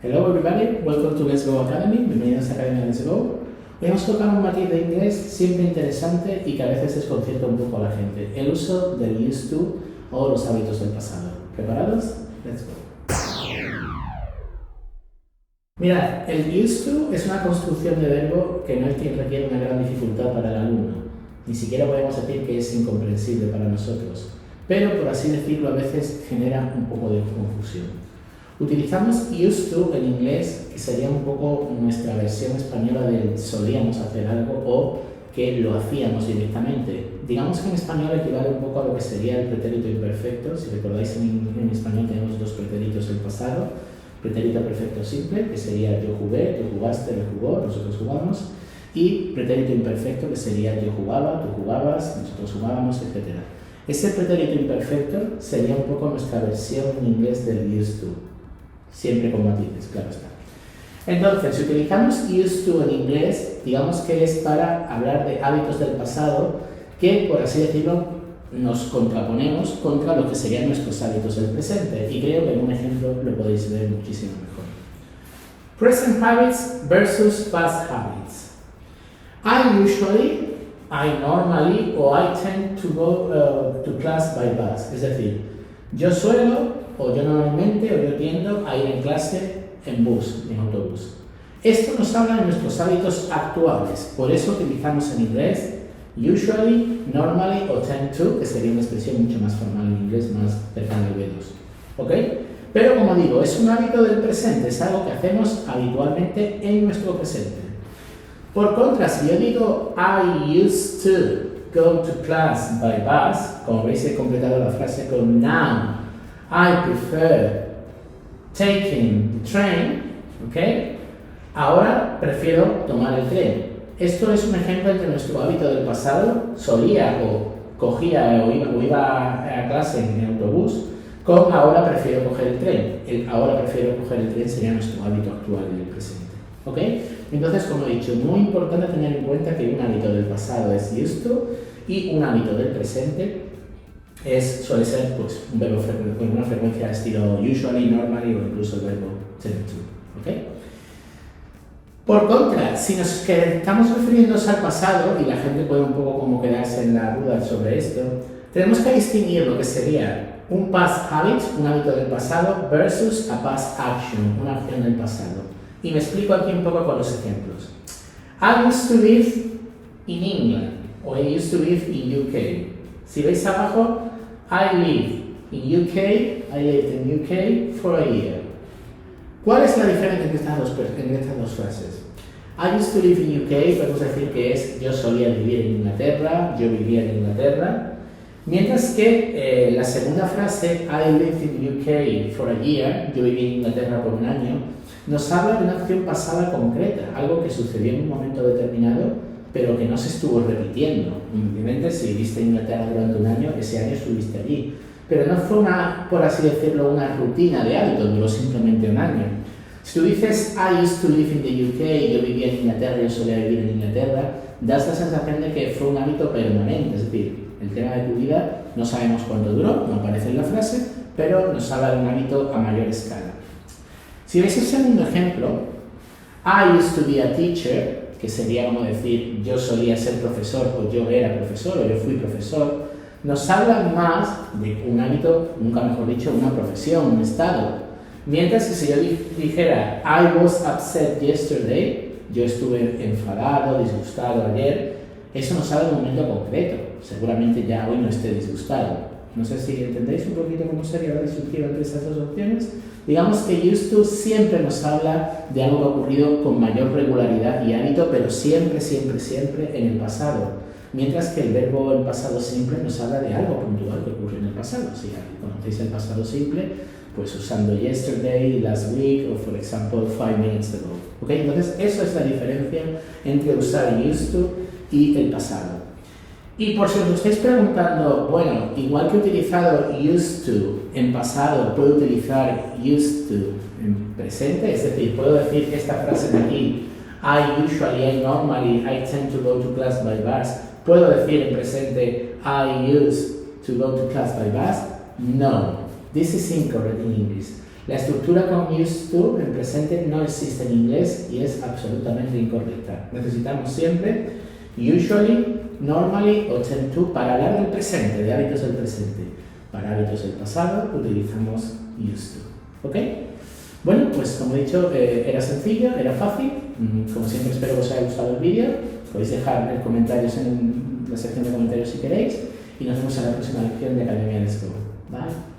Hello everybody, welcome to Let's Go Academy, bienvenidos a Academia Let's Go. Hoy hemos tocado un matiz de inglés siempre interesante y que a veces desconcierta un poco a la gente, el uso del used to o los hábitos del pasado. ¿Preparados? Let's go. Mirad, el used to es una construcción de verbo que no es que requiere una gran dificultad para el alumno, ni siquiera podemos decir que es incomprensible para nosotros, pero por así decirlo a veces genera un poco de confusión. Utilizamos used to en inglés, que sería un poco nuestra versión española de solíamos hacer algo o que lo hacíamos directamente. Digamos que en español equivale un poco a lo que sería el pretérito imperfecto. Si recordáis, en español tenemos dos pretéritos del pasado. Pretérito perfecto simple, que sería yo jugué, tú jugaste, él jugó, nosotros jugamos. Y pretérito imperfecto, que sería yo jugaba, tú jugabas, nosotros jugábamos, etc. Ese pretérito imperfecto sería un poco nuestra versión en inglés del used to. Siempre con matices, claro está. Entonces, si utilizamos used to en inglés, digamos que es para hablar de hábitos del pasado que, por así decirlo, nos contraponemos contra lo que serían nuestros hábitos del presente. Y creo que en un ejemplo lo podéis ver muchísimo mejor. Present habits versus past habits. I usually, I normally, or I tend to go to class by bus. Es decir, yo suelo, o yo normalmente, o yo tiendo a ir en clase en bus, en autobús. Esto nos habla de nuestros hábitos actuales, por eso utilizamos en inglés usually, normally o tend to, que sería una expresión mucho más formal en inglés, más cercana al B2. ¿Ok? Pero como digo, es un hábito del presente, es algo que hacemos habitualmente en nuestro presente. Por contra, si yo digo I used to go to class by bus, como veis he completado la frase con now, I prefer taking the train, ¿ok? Ahora prefiero tomar el tren. Esto es un ejemplo entre nuestro hábito del pasado, solía o cogía o iba a clase en autobús, con ahora prefiero coger el tren. El ahora prefiero coger el tren sería nuestro hábito actual en el presente, ¿ok? Entonces, como he dicho, muy importante tener en cuenta que un hábito del pasado es used to y un hábito del presente suele ser pues, un verbo con una frecuencia estilo usually, normally o incluso el verbo tend to. ¿Okay? Por contra, si nos estamos refiriéndonos al pasado y la gente puede un poco como quedarse en la duda sobre esto, tenemos que distinguir lo que sería un past habit, un hábito del pasado, versus a past action, una acción del pasado. Y me explico aquí un poco con los ejemplos. I used to live in England o I used to live in UK. Si veis abajo, I live in UK, I lived in UK for a year. ¿Cuál es la diferencia entre estas dos frases? I used to live in UK, podemos decir que es yo solía vivir en Inglaterra, yo vivía en Inglaterra. Mientras que la segunda frase, I lived in UK for a year, yo viví en Inglaterra por un año, nos habla de una acción pasada concreta, algo que sucedió en un momento determinado, pero que no se estuvo repitiendo. Obviamente, si viviste en Inglaterra durante un año, ese año estuviste allí. Pero no fue por así decirlo, una rutina de hábitos, duró simplemente un año. Si tú dices, I used to live in the UK, yo vivía en Inglaterra, yo solía vivir en Inglaterra, das la sensación de que fue un hábito permanente, es decir, el tema de tu vida no sabemos cuánto duró, no aparece en la frase, pero nos habla de un hábito a mayor escala. Si veis el segundo ejemplo, I used to be a teacher, que sería como decir yo solía ser profesor o yo era profesor o yo fui profesor, nos habla más de un hábito, nunca mejor dicho, una profesión, un estado. Mientras que si yo dijera I was upset yesterday, yo estuve enfadado, disgustado ayer, eso nos habla de un momento concreto. Seguramente ya hoy no esté disgustado. No sé si entendéis un poquito cómo sería la disyuntiva entre esas dos opciones. Digamos que used to siempre nos habla de algo que ha ocurrido con mayor regularidad y hábito, pero siempre en el pasado. Mientras que el verbo en pasado simple nos habla de algo puntual que ocurrió en el pasado. Si conocéis el pasado simple, pues usando yesterday, last week o, por ejemplo, 5 minutes ago. ¿Okay? Entonces, eso es la diferencia entre usar used to y el pasado. Y por si os estáis preguntando, bueno, igual que he utilizado used to en pasado, puedo utilizar used to en presente, es decir, puedo decir esta frase de aquí, I usually, I normally, I tend to go to class by bus. ¿Puedo decir en presente, I used to go to class by bus? No, this is incorrect in English. La estructura con used to en presente no existe en inglés y es absolutamente incorrecta. Necesitamos siempre usually, normally o tend to para hablar del presente, de hábitos del presente. Para hábitos del pasado utilizamos used to. ¿Ok? Bueno, pues como he dicho, era sencillo, era fácil. Como siempre espero que os haya gustado el vídeo. Podéis dejar comentarios en la sección de comentarios si queréis. Y nos vemos en la próxima lección de Academia Let's Go. Bye.